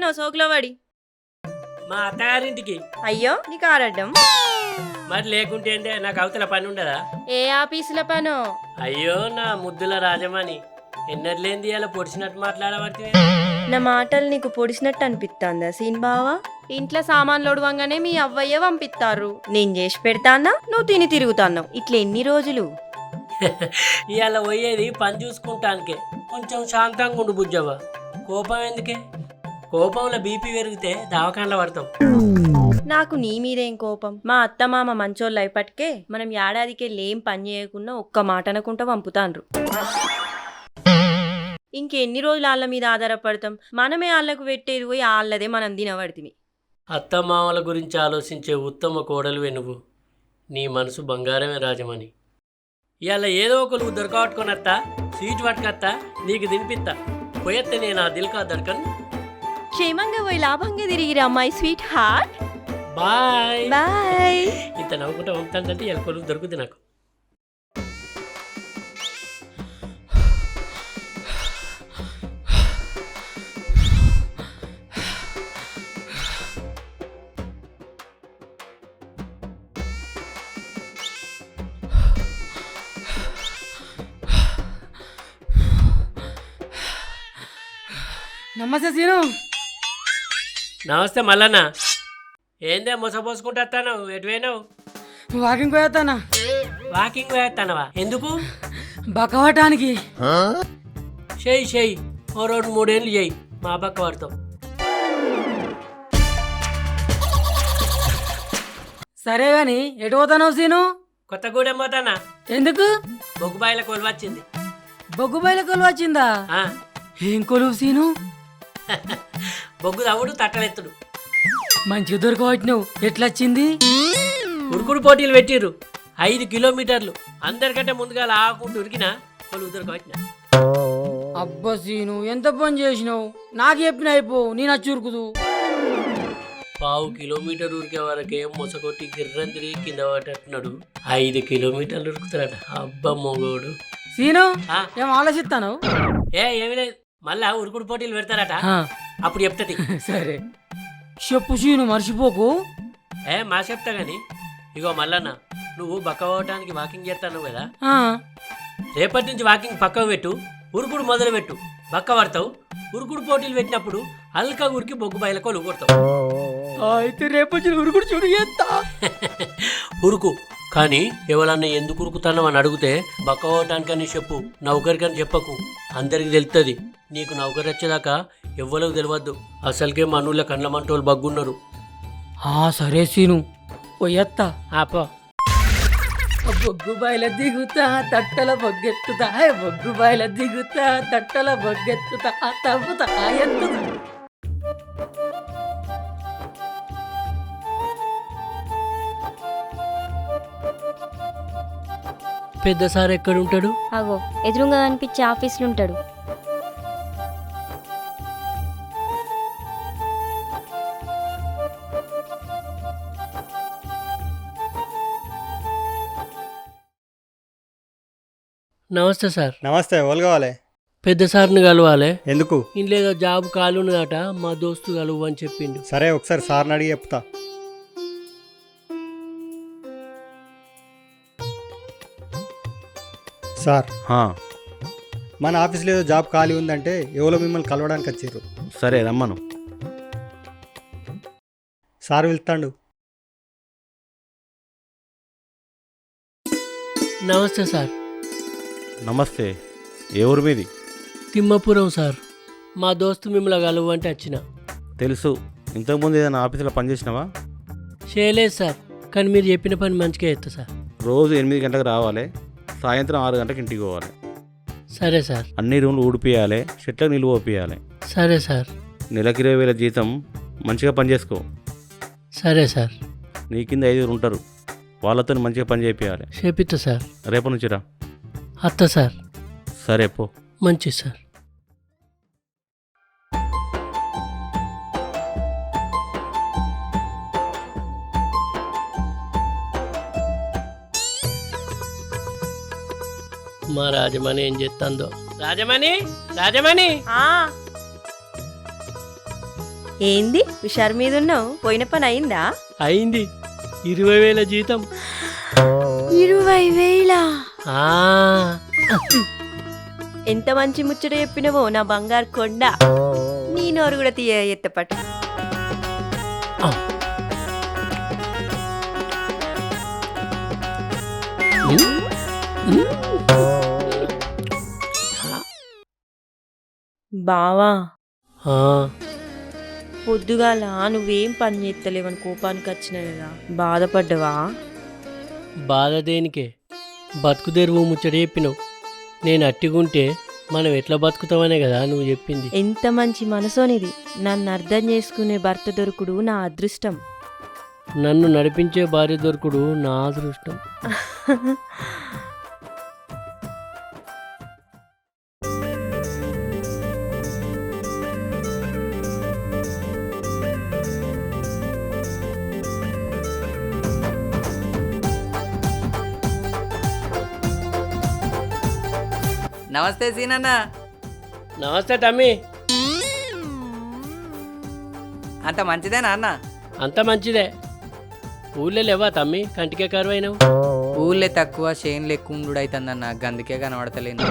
పోతున్నావు సోకులో పడి? మా అత్తగారింటికి. అయ్యో నీకు ఆరడ్డం. మరి లేకుంటే ఏందే, నాకు అవతల పని ఉండదా? ఏ ఆఫీసుల పనో? అయ్యో నా ముద్దుల రాజమణి, ఎన్నట్లేంది అలా పొడిచినట్టు మాట్లాడబట్టి. నా మాటలు నీకు పొడిచినట్టు అనిపిస్తుందా సీన్ బావా? ఇంట్లో సామాన్లు ఒడవంగానే మీ అవ్వయ్య పంపిస్తారు. నేను చేసి పెడతానా, నువ్వు తిని తిరుగుతాన్నావు. ఇట్లా ఎన్ని రోజులు? ఇవాళ పోయేది పని చూసుకుంటానికే. కొంచెం శాంతంగా ఉండు బుజ్జవ్వ. కోపం ఎందుకే? కోపంలో బీపీ పెరిగితే దవాఖానలో పడతాం. నాకు నీ మీదేం కోపం? మా అత్తమామ మంచోళ్ళు అయిపటికే మనం ఏడాదికెళ్ళేం పని చేయకుండా ఒక్క మాట అనకుండా పంపుతాండ్రు. ఇంకెన్ని రోజులు వాళ్ళ మీద ఆధారపడతాం? మనమే వాళ్ళకు పెట్టేది పోయి వాళ్ళదే మనం తినబడితిమి. అత్తమామల గురించి ఆలోచించే ఉత్తమ కోడలువే నువ్వు. నీ మనసు బంగారమే రాజమణి. ఇవాళ ఏదో ఒకరు దొరకబట్టుకొని వస్తా, స్వీట్ పట్టుకొస్తా, నీకు తినిపిస్తా. పోయత్తే నేను ఆ దిల్కా దొరకను. క్షేమంగా పోయి లాభంగా తిరిగిరా అమ్మాయి స్వీట్ హార్ట్. Bye bye. ఇంత నవ్వుకుంటా పంపుతానంటే ఇలా కొలువు దొరుకుతుంది నాకు. నమస్తే సీను. నమస్తే మల్లన్న. ఏందే మొసపోసుకుంటా వస్తాను? ఎటు పోయినావు? వాకింగ్ పోయేస్తానా? వాకింగ్ వేస్తానవా? ఎందుకు? బక్కవటానికి. చెయ్యి ఓ 2-3 ఏళ్ళు చెయ్యి, మా పక్క పడతావు. సరే గాని ఎటు పోతానో సీను? కొత్తగూడెం పోతానా. ఎందుకు? బొగ్గుబాయిల కొలువు వచ్చింది. బొగ్గుబాయిల కొలువు వచ్చిందా? ఏం కొలువు సీను? బొగ్గు తవ్వుడు, తట్టలెత్తుడు. మంచిగా దొరకవచ్చినావు. ఎట్లొచ్చింది? ఉరుకుడు పోటీలు పెట్టిర్రు. 5 కిలోమీటర్లు. అందరికంటే ముందుగా ఆకుంటూ ఉరికినా కొలువు దొరకవచ్చిన. అబ్బా సీను, ఎంత పని చేసినావు? నాకు చెప్పిన అయిపో, నేను వచ్చి ఉరుకుదు. 1/2 కిలోమీటర్ ఉరికే వరకే మొసకొట్టి గిర్రం తిరిగి కింద పట్టట్టున్నాడు. 5 కిలోమీటర్లు ఉరుకుతాడట. అబ్బా మొగోడు. సీను ఏం ఆలోచిస్తాను? ఏమి లేదు, మళ్ళా ఉరుకుడు పోటీలు పెడతారట, అప్పుడు చెప్తాది. సరే చెప్పు సీను, మర్చిపోకు. మా చెప్తా గాని. ఇగో మల్లన్న, నువ్వు బక్క పోవటానికి వాకింగ్ చేస్తాను కదా, రేపటి నుంచి వాకింగ్ పక్కకు పెట్టు, ఉరుకుడు మొదలు పెట్టు. బక్క పడతావు. ఉరుకుడు పోటీలు పెట్టినప్పుడు అల్కా ఉరికి బొగ్గు బయల కొలువు కొడతావు. అయితే రేపటి ఉరుకుడు చూడు చేస్తా. ఉరుకు కానీ ఎవరన్నా ఎందుకు ఉరుకుతానో అని అడిగితే బక్క పోవటానికని చెప్పు, నౌకరికని చెప్పకు. అందరికి తెలుస్తుంది. నీకు నౌకరి వచ్చేదాకా ఎవ్వరికి తెలియద్దు. అసలుకే మనూళ్ళ కండ్ల మంటోళ్ళు బగ్గున్నారు. సరే సీను, పోయత్తా. ఆపో. బొగ్గు బాయిల దిగుతా, తట్టల బొగ్గెత్తుతా. బొగ్గు బాయిల దిగుతా, తట్టల బొగ్గెత్తుతా, తవ్వుతా, ఎత్తుతా. పెద్ద సార్ ఎక్కడ ఉంటాడు? అగో ఎదురుగా కనిపించే ఆఫీసులు ఉంటాడు. నమస్తే సార్. నమస్తే. ఎవరు కావాలి? పెద్ద సార్ని కలవాలి. ఎందుకు? ఇంట్లో జాబ్ కాలున్నదట, మా దోస్తు కలువు అని చెప్పిండు. సరే ఒకసారి సార్ని అడిగి చెప్తా. సార్, మన ఆఫీస్లో ఏదో జాబ్ ఖాళీ ఉందంటే ఎవరో మిమ్మల్ని కలవడానికి వచ్చారు. సరే రమ్మను. సార్ వెళ్తాడు. నమస్తే సార్. నమస్తే. ఏ ఊరు మీది? తిమ్మపురం సార్. మా దోస్తు మిమ్మల్ని కలువు అంటే వచ్చిన. తెలుసు. ఇంతకుముందు ఏదైనా ఆఫీసులో పనిచేసినావా? చేయలేదు సార్, కానీ మీరు చెప్పిన పని మంచిగా చేస్తా సార్. రోజు 8 గంటలకు రావాలి, సాయంత్రం 6 గంటలకు ఇంటికి పోవాలి. సరే సార్. అన్ని రూమ్లు ఊడిపియాలి, చెట్లకు నిలువ పోపియాలి. సరే సార్. నెలకి 20,000 జీతం. మంచిగా పని చేసుకో. సరే సార్. నీ కింద 5 ఉంటారు, వాళ్ళతో మంచిగా పని చేపియాలి. చేపిస్తా సార్. రేపటి నుంచి రా. అత్త సార్. సరే పో. మంచి సార్. మా రాజమణి ఏం చేస్తుందో. రాజమణి, రాజమణి, ఏంది హుషారు మీద ఉన్నావు? పోయిన పని అయిందా? అయింది 20,000 జీతం. 20,000? ఆ, ఎంత మంచి ముచ్చట చెప్పినవో నా బంగారు కొండ. నీ నోరు కూడా తీయ ఎత్తపట్టు. బావా ఆ, పొద్దుగాల నువ్వేం పని చేస్తలేవని కోపానికి వచ్చిన కదా, బాధపడ్డవా? బాధ దేనికే? బతుకు తెరువు ముచ్చట చెప్పినావు. నేను అట్టిగుంటే మనం ఎట్లా బతుకుతామనే కదా నువ్వు చెప్పింది. ఎంత మంచి మనసోనిది. నన్ను అర్థం చేసుకునే భర్త దొరుకుడు నా అదృష్టం. నన్ను నడిపించే భార్య దొరుకుడు నా అదృష్టం. నమస్తే సీనన్న. నమస్తే తమ్మి. అంత మంచిదేనా అన్న? అంత మంచిదే. ఊళ్ళో లేవా తమ్మి? కంటికే కరువైనవు. ఊళ్ళే తక్కువ చేనులు ఎక్కువ ఉండు అవుతుందన్న, గందుకే కనబడతలేను.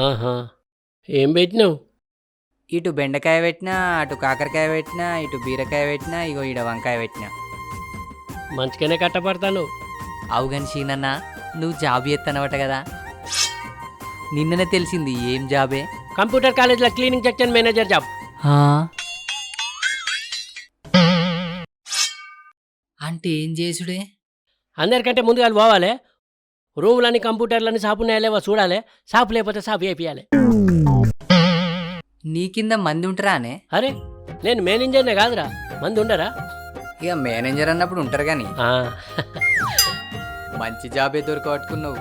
ఆహా, ఏం పెట్టినావు? ఇటు బెండకాయ పెట్టినా, అటు కాకరకాయ పెట్టినా, ఇటు బీరకాయ పెట్టినా, ఇగో ఈడ వంకాయ పెట్టినా. మంచిగానే కట్టపడతాను. అవుగాని సీనన్న, నువ్వు జాబ్ చేస్తానవట కదా, నిన్ననే తెలిసింది. ఏం జాబే? కంప్యూటర్ కాలేజ్లో క్లీనింగ్ సెక్షన్ మేనేజర్ జాబ్. అంటే ఏం చేసుడే? అందరికంటే ముందుగా పోవాలి, రూములని కంప్యూటర్లని సాపున్నాయా లేవో చూడాలి, సాపు లేకపోతే సాపు వేపియాలి. నీ కింద మంది ఉంటారా అనే? అరే, నేను మేనేజర్నే కాదురా, మంది ఉండరా? ఇక మేనేజర్ అన్నప్పుడు ఉంటారు కానీ. ఆ, మంచి జాబే దొరకబట్టుకున్నావు.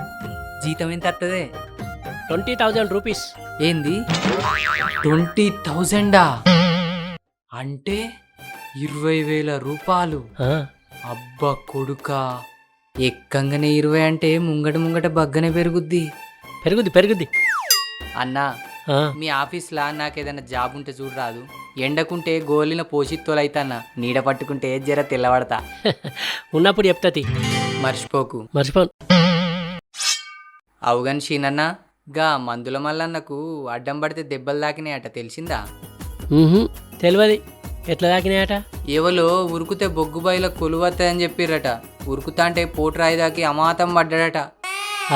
జీతం ఎంత వస్తుంది? 20,000 రూపీస్. ఏంది 20,000? అంటే 20,000 రూపాయలు. ఆ, అబ్బా కొడుకా, ఎక్కంగానే 20 అంటే ముంగట బగ్గనే పెరుగుద్ది. పెరుగుద్ది. అన్నా, ఆ, మీ ఆఫీస్లా నాకేదైనా జాబ్ ఉంటే చూడరాదు. ఎండకుంటే గోలిన పోషిత్తోలైతన్నా, నీడ పట్టుకుంటే జర తెల్లబడతా. ఉన్నప్పుడు చెప్తాది, మర్చిపోకు. మర్చిపోను. అవుగాని షీనన్నా, గా మందుల మల్లన్నకు అడ్డం పడితే దెబ్బలు తాకినాయట, తెలిసిందా? తెలియదు, ఎట్లా తాకినాయట? ఎవలో ఉరుకుతే బొగ్గుబాయిల కొలువత్తాయని చెప్పిర్రట. ఉరుకుతా అంటే పోటురాయి దాకి అమాతం పడ్డాడట.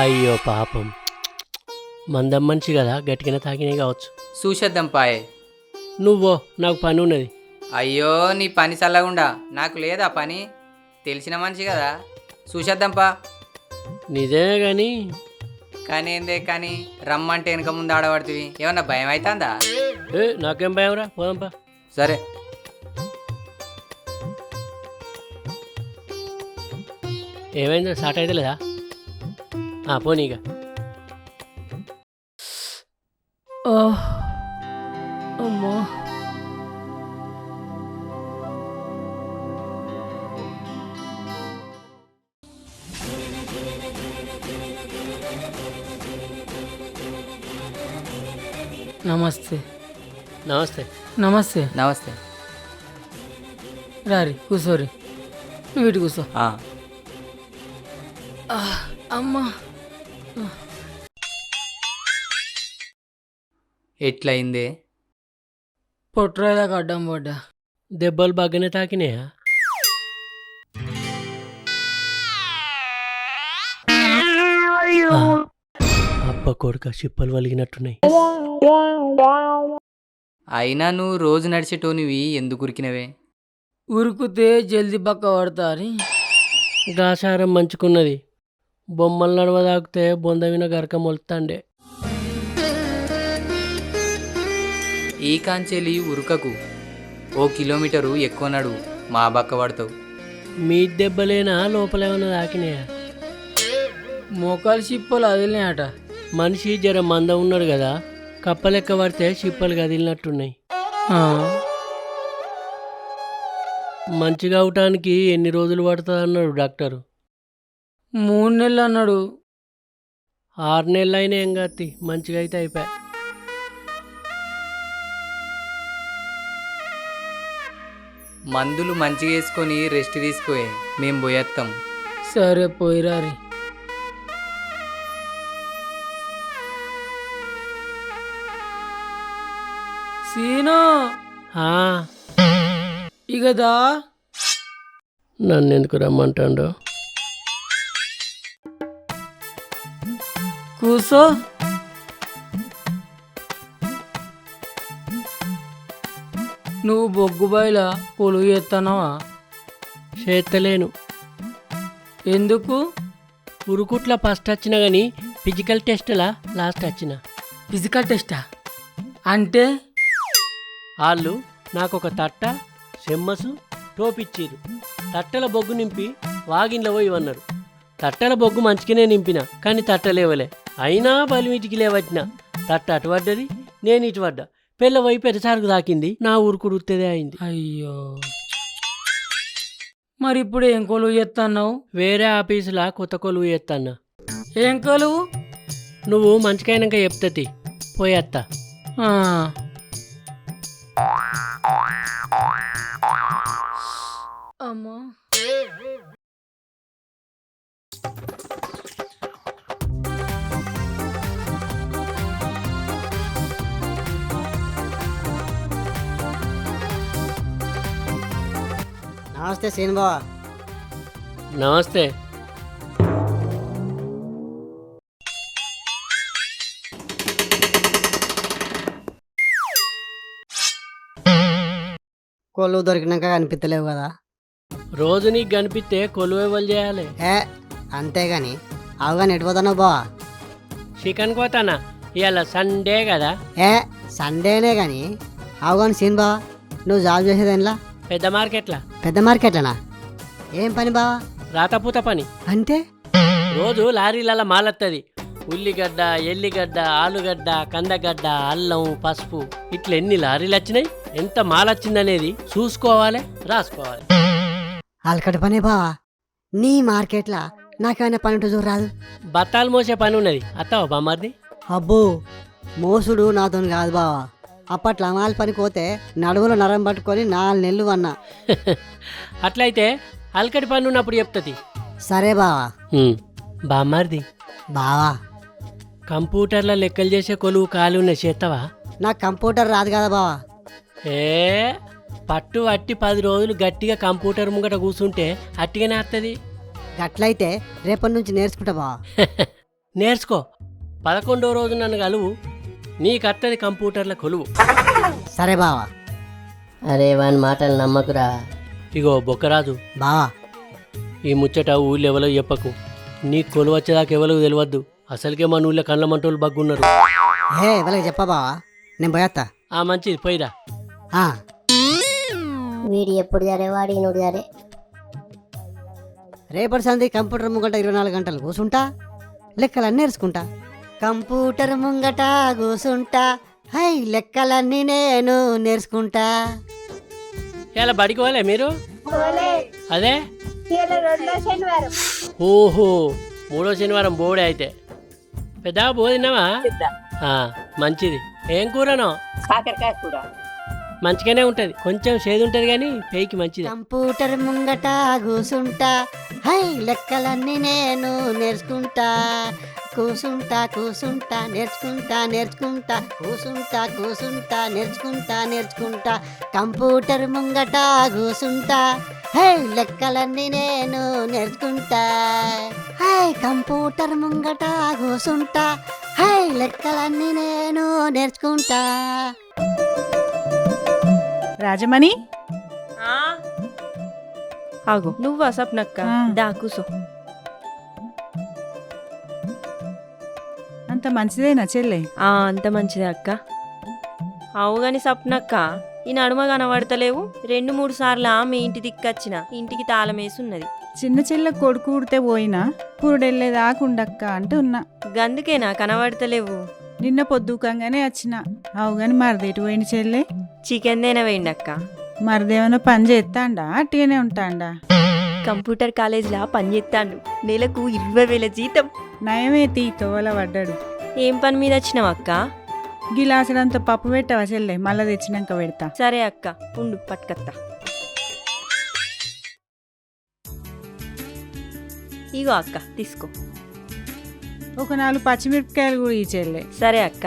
అయ్యో పాపం, మందం మనిషి కదా, గట్టిగానే తాకినాయి కావచ్చు. చూసేద్దాం పాయే. నువ్వో, నాకు పని ఉన్నది. అయ్యో నీ పని చల్లగుండా, నాకు లేదా పని? తెలిసిన మనిషి కదా, చూసేద్దాంపా. నిజమే కానీ కానీ ఏందే కానీ, రమ్మంటే వెనక ముందు ఆడబడుతుంది. ఏమన్నా భయం అవుతుందా? నాకేం భయంరా, పోదాంపా. సరే. ఏమైందో స్టార్ట్ అయితే లేదా? పోనీగా. అమ్మా, నమస్తే. నమస్తే. నమస్తే. నమస్తే. రారి కూర్చోరి. నువ్వు ఇటు కూర్చో. అమ్మా, ఎట్లయిందే? పొట్రాయిదాకా అడ్డం పడ్డా. దెబ్బలు బాగానే తాకినాయా? అబ్బ కొడుక, చిప్పలు వలిగినట్టున్నాయి. అయినా నువ్వు రోజు నడిచేటోనివి, ఎందుకు ఉరికినవే? ఉరుకుతే జల్దీ పక్క పడతా అని. గాసారం మంచుకున్నది, బొమ్మలు నడవదాకితే బొందవిన గరక మొలుతాండే. ఈ కాంచెలి ఉరుకకు, ఓ కిలోమీటరు ఎక్కువ నడువు, మా బక్క పడతావు. మీ దెబ్బలేనా లోపలేమన్నా తాకినాయా? మోకాలు చిప్పలు అదిలినాయట. మనిషి జర మంద ఉన్నాడు కదా, కప్పలెక్క పడితే చిప్పలు కదిలినట్టున్నాయి. మంచిగా అవటానికి ఎన్ని రోజులు పడుతుంది అన్నాడు డాక్టరు? 3 నెలలు అన్నాడు. 6 నెలలు అయినా ఏం కాదు, మంచిగా అయితే అయిపోయా. మందులు మంచిగా వేసుకొని రెస్ట్ తీసుకోయే మేము పోయేస్తాం. సరే పోయిరారి. సీను ఆ, ఇగదా నన్ను ఎందుకు రమ్మంటాడు? కూసో. నువ్వు బొగ్గుబాయిల కొలువు ఎత్తనావా? చేస్తలేను. ఎందుకు? ఉరుకుట్ల ఫస్ట్ వచ్చినా కానీ ఫిజికల్ టెస్ట్లా లాస్ట్ వచ్చిన. ఫిజికల్ టెస్టా అంటే? వాళ్ళు నాకు ఒక తట్ట చెమ్మసు టోపిచ్చిర్రు. తట్టల బొగ్గు నింపి వాగిన్లో పోయి అన్నారు. తట్టల బొగ్గు మంచిగానే నింపిన, కానీ తట్ట లేవలే. అయినా బలిమిటికి లేవచ్చిన. తట్ట అటు పడ్డది, నేను ఇటు పడ్డా. పిల్ల పోయి పెద్దసారుకు దాకింది. నా ఊరుకుడు ఉత్తదే అయింది. అయ్యో, మరి ఇప్పుడు ఏం కొలువు ఎత్తన్నావు? వేరే ఆఫీసులా కొత్త కొలువు ఎత్తన్నా. ఏం కొలువు? నువ్వు మంచికైనాక చెప్తతి, పోయేత్తా. ఆ. అమ్మా, నమస్తే సీన్ బావ. నమస్తే. కోళ్ళు దొరికినాక కనిపించలేవు కదా. రోజు నీకు కనిపిస్తే కొలువు ఎవరు చేయాలి? అంతేగాని అవగానే ఎటుపోతున్నావు బావా? చికెన్ కోతానా? ఇవాళ సండే కదా. సండేనే కానీ అవగాని సీన్ బావా, నువ్వు జాబ్ చేసేది ఎట్లా? పెద్ద మార్కెట్లా. పెద్ద మార్కెట్లనా? ఏం పని బావా? రాతపూత పని. అంటే రోజు లారీలలో మాలత్తది. ఉల్లిగడ్డ, ఎల్లిగడ్డ, ఆలుగడ్డ, కందగడ్డ, అల్లం, పసుపు ఇట్లా ఎన్ని లారీలు వచ్చినాయి, ఎంత మాలొచ్చిందనేది చూసుకోవాలి, రాసుకోవాలి. అలకటి పనే బావా. నీ మార్కెట్లా నాకేమైనా పని ఉంటే చూడరాదు? బత్తాలు మోసే పని ఉన్నది, అత్తావా బామ్మర్ది? అబ్బో, మోసుడు నాతో కాదు బావా. అప్పట్లో అమాలి పనికి పోతే నడుములో నరం పట్టుకొని 4 నెలలు అన్నా. అట్లయితే అలకటి పని ఉన్నప్పుడు చెప్తుంది. సరే బావా. బామ్మర్ది, బావా కంప్యూటర్లో లెక్కలు చేసే కొలువు ఖాళీ ఉన్న చేస్తావా? నాకు కంప్యూటర్ రాదు కదా బావా. పట్టు అట్టి 10 రోజులు గట్టిగా కంప్యూటర్ ముంగట కూర్చుంటే అట్టిగానే వస్తుంది. గట్లయితే రేపటి నుంచి నేర్చుకుంటా బావా. నేర్చుకో. 11వ రోజు నన్ను కలువు, నీకత్తది కంప్యూటర్ల కొలువు. సరే బావా. అరే వాని మాటలు నమ్మకురా. ఇగో బొక్కరాజు బావా, ఈ ముచ్చట ఊళ్ళో ఎవరో చెప్పకు. నీ కొలువు వచ్చేదాకా ఎవరికి తెలియద్దు. అసలుకే మన ఊళ్ళో కళ్ళ మంటోళ్ళు బగ్గున్నారు. ఎవరికి చెప్పా బావా, నేను పోయేస్తా. మంచిది, పోయిరా. వీడి ఎప్పుడు జరే వాడి నుడు జరే. రేపటి సంది కంప్యూటర్ ముంగట 24 గంటలు కూసుంటా, లెక్కలన్నీ నేర్చుకుంటా. కంప్యూటర్ ముంగట కూసుంటా, హై లెక్కలన్నీ నేను నేర్చుకుంటా. ఇలా బడికి పోలే మీరు? అదే ఓహో, 3వ శనివారం బోడే అయితే. పెద్ద బోదినావా? మంచిది. ఏం కూరనో? కాకరకాయ కూర. మంచిగానే ఉంటది, కొంచెం చేదు ఉంటది కానీ పేయికి మంచిది. కంప్యూటర్ ముంగట కూసుంటా, హై లెక్కలన్నీ నేను నేర్చుకుంటా. కూసుంటా కూసుంటా నేర్చుకుంటా నేర్చుకుంటా, కూసుంటా కూసుంటా నేర్చుకుంటా నేర్చుకుంటా. కంప్యూటర్ ముంగట కూసుంటా, హై లెక్కలన్నీ నేను నేర్చుకుంటా. హై కంప్యూటర్ ముంగట కూసుంటా, హై లెక్కలన్నీ నేను నేర్చుకుంటా. రాజమణి, ఆగు. నువ్వా సప్నక్క? దా కూసో. అంత మంచిదేనా చెల్లె? అంత మంచిదే అక్క. అవుగాని సప్నక్క, ఈ నడుమ కనబడతలేవు. 2-3 సార్లు మీ ఇంటి దిక్కచ్చిన, ఇంటికి తాళమేసి ఉన్నది. చిన్న చెల్లె కొడుకు ఉడితే పోయినా పురుడెళ్ళేదాకుండక్క అంటూ ఉన్నా. గందుకేనా కనబడతలేవు? నిన్న పొద్దుకంగానే వచ్చిన. అవుగాని మరిదేటు పోయిన చెల్లె? చికెన్ తినవేయండి అక్క. మరిదేమైనా పని చేస్తాండా అట్టిగానే ఉంటాండా? కంప్యూటర్ కాలేజీలా పని చేస్తాడు. నెలకు 20,000 జీతం. నయమే తీ తోవల పడ్డాడు. ఏం పని మీద వచ్చినావు అక్క? గిలాసడంతా పప్పు పెట్టవా చెల్లె? మళ్ళా తెచ్చినాక పెడతా. సరే అక్క, ఉండు పట్టుకత్తా. ఇగో అక్క తీసుకో. ఒక 4 పచ్చిమిరపకాయలు కూడా ఈ చెల్లె. సరే అక్క.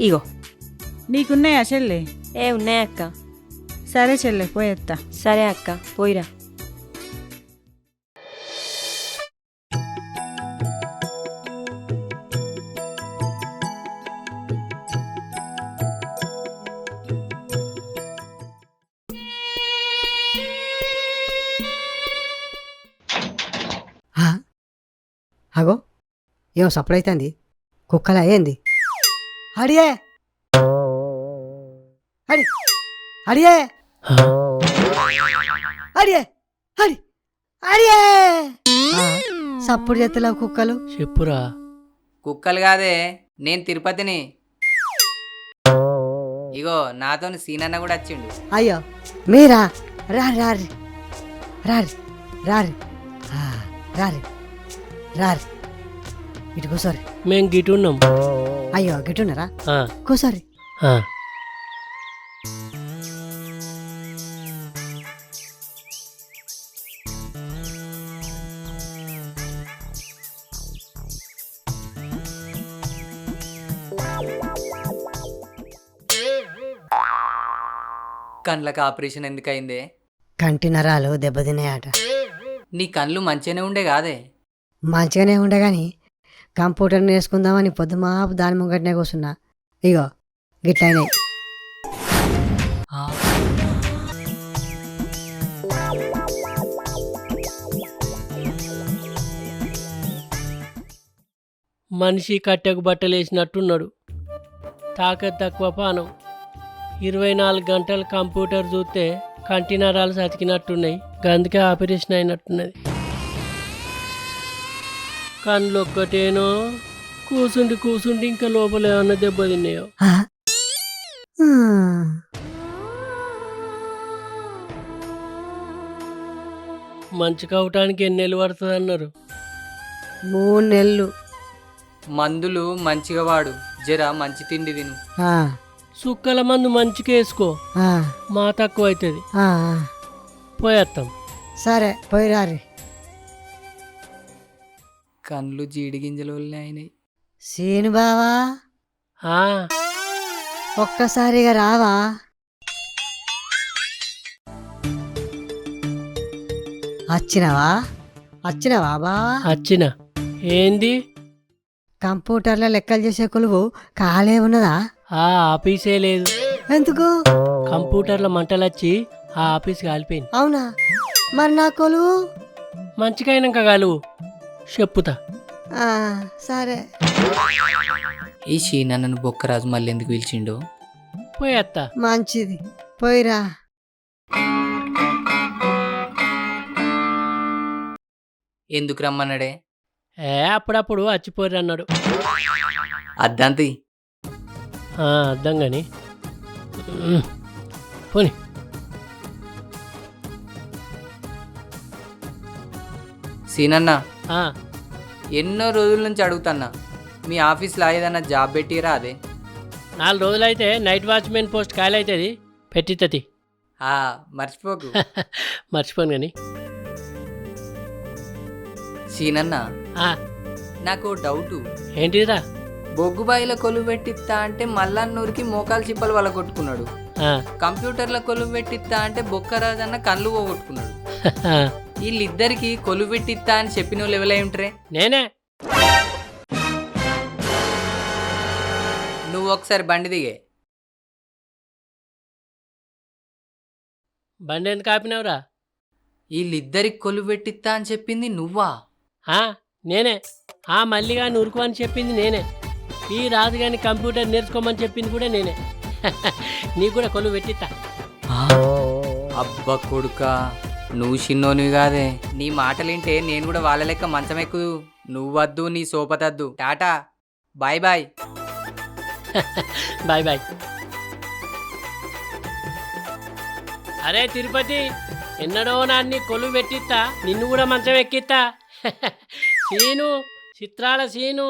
ఇగో. నీకున్నాయా చెల్లె? ఉన్నాయక్క. సరే చెల్లె పోయేత్తా. సరే అక్క పోయిరా. అగో ఏమో సప్పుడు అవుతుంది. కుక్కలా ఏంది? అడియే అడి అడియే అడియే అడి అడియే సప్పుడు చేస్తలేవు కుక్కలు. చెప్పురా. కుక్కలు కాదే, నేను తిరుపతిని. ఇగో నాతో సీనన్న కూడా వచ్చిండు. అయ్యో మీరా? రారి రారి రారి రారి రారి రారి ఇటు కూర్చోరి. మేము గిటున్నాం. అయ్యో గిట్టున్నారా? కూర్చోరి. కండ్లకు ఆపరేషన్ ఎందుకయిందే? కంటి నరాలు దెబ్బతిన్నాయట. నీ కళ్ళు మంచిగానే ఉండే కాదే? మంచిగానే ఉండే కానీ కంప్యూటర్ నేర్చుకుందామని పొద్దుమాపు దాని ముంగటనే కూర్చున్నా. ఇగో గిట్లయినాయి. మనిషి కట్టెకు బట్టలేసినట్టున్నాడు. తాకత్ తక్కువ పానం. 24 గంటలు కంప్యూటర్ చూస్తే కంటి నరాలు సతికినట్టున్నాయి. గందుకే ఆపరేషన్ అయినట్టున్నది. కళ్ళు ఒక్కటేనో కూసుండి ఇంకా లోపల ఏమన్నా దెబ్బతిన్నాయో. మంచి కావటానికి ఎన్ని నెలలు పడుతుంది అన్నారు? 3 నెలలు. మందులు మంచిగా వాడు, జర మంచి తిండి తిను. సుక్కల మందు మంచిగా వేసుకో, మా తక్కువ అవుతుంది. పోయేస్తాం. సరే పోయి రారి. కళ్ళు జీడి గింజలు అయినాయి. సీను బావా ఒక్కసారిగా రావా? వచ్చినవా బావా? వచ్చిన. ఏంది? కంప్యూటర్లో లెక్కలు చేసే కొలువు కాలే ఉన్నదా? ఆఫీసే లేదు. ఎందుకు? కంప్యూటర్లో మంటలు వచ్చి ఆ ఆఫీస్ కాలిపోయింది. అవునా? మరి నా కొలువు మంచిగా అయినాక కలువు చెప్పుతా. సరే. ఈ షీనన్నను బొక్కరాజు మళ్ళీ ఎందుకు పిలిచిండో? పోయేత్తా. మంచిది పోయిరా. ఎందుకు రమ్మన్నాడే? అప్పుడప్పుడు వచ్చిపోరు అన్నాడు. అద్దంతి అర్థం కానీ పోనీ. సీనన్న, ఎన్నో రోజుల నుంచి అడుగుతున్నా, మీ ఆఫీస్లో ఏదన్నా జాబ్ పెట్టిరా? అదే 4 రోజులైతే నైట్ వాచ్మెన్ పోస్ట్ ఖాళీ అవుతుంది, పెట్టితది. మర్చిపోకు. మర్చిపోను కానీ. సీనన్న, నాకు డౌటు. ఏంటిరా? బొగ్గుబాయిల కొలువు పెట్టిస్తా అంటే మల్లన్నూరికి మోకాలు చిప్పలు వల్ల కొట్టుకున్నాడు. కంప్యూటర్ల కొలువు పెట్టిస్తా అంటే బొక్కరాజన్న కళ్ళు పోగొట్టుకున్నాడు. వీళ్ళిద్దరికి కొలువు పెట్టిస్తా అని చెప్పిన వాళ్ళు ఎవరైంట్రే? నేనే. నువ్వు ఒకసారి బండి దిగే. బండి ఎందుకు ఆపినవురా? వీళ్ళిద్దరికి కొలువు పెట్టిస్తా అని చెప్పింది నువ్వా? నేనే. మల్లిగా ఉరుకు అని చెప్పింది నేనే. ఈ రాజుగాని కంప్యూటర్ నేర్చుకోమని చెప్పింది కూడా నేనే. నీకు కూడా కొలువు పెట్టిస్తా. అబ్బా కొడుకా, నువ్వు చిన్నోనివి కాదే. నీ మాటలింటే నేను కూడా వాళ్ళ లెక్క మంచం ఎక్కుదు. నువ్వద్దు, నీ సోపతద్దు. Tata, bye bye. Bye bye. అరే తిరుపతి, ఎన్నడో నాన్ని కొలువు పెట్టిస్తా, నిన్ను కూడా మంచం ఎక్కిస్తా. సీను, చిత్రాల సీను.